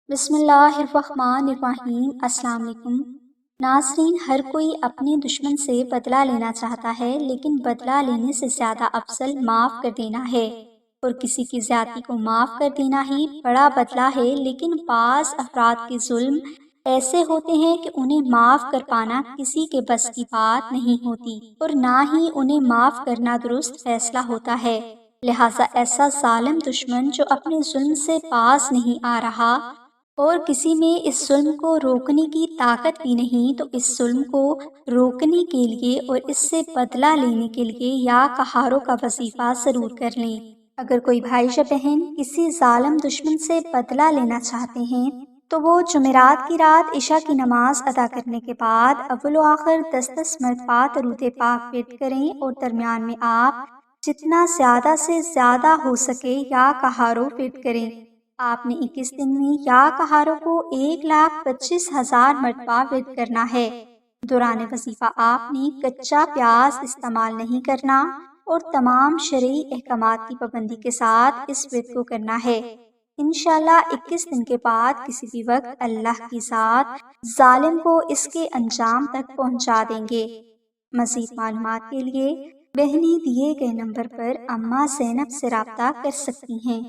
بسم اللہ الرحمن الرحیم۔ السلام علیکم ناظرین، ہر کوئی اپنے دشمن سے بدلہ لینا چاہتا ہے، لیکن بدلہ لینے سے زیادہ افضل معاف کر دینا ہے، اور کسی کی زیادتی کو معاف کر دینا ہی بڑا بدلہ ہے۔ لیکن بعض افراد کے ظلم ایسے ہوتے ہیں کہ انہیں معاف کر پانا کسی کے بس کی بات نہیں ہوتی، اور نہ ہی انہیں معاف کرنا درست فیصلہ ہوتا ہے۔ لہٰذا ایسا ظالم دشمن جو اپنے ظلم سے باز نہیں آ رہا اور کسی میں اس ظلم کو روکنے کی طاقت بھی نہیں، تو اس ظلم کو روکنے کے لیے اور اس سے بدلہ لینے کے لیے یا قہاروں کا وظیفہ ضرور کر لیں۔ اگر کوئی بھائی یا بہن کسی ظالم دشمن سے بدلہ لینا چاہتے ہیں تو وہ جمعرات کی رات عشاء کی نماز ادا کرنے کے بعد اول و آخر 10 مرتبہ درود پاک ورد کریں، اور درمیان میں آپ جتنا زیادہ سے زیادہ ہو سکے یا قہاروں ورد کریں۔ آپ نے 21 دن میں یا قہاروں کو 1,25,000 مرتبہ ورد کرنا ہے۔ دوران وظیفہ آپ نے کچا پیاز استعمال نہیں کرنا، اور تمام شرعی احکامات کی پابندی کے ساتھ اس ورد کو کرنا ہے۔ انشاءاللہ 21 دن کے بعد کسی بھی وقت اللہ کی ذات ظالم کو اس کے انجام تک پہنچا دیں گے۔ مزید معلومات کے لیے بہنیں دیے گئے نمبر پر اماں زینب سے رابطہ کر سکتی ہیں۔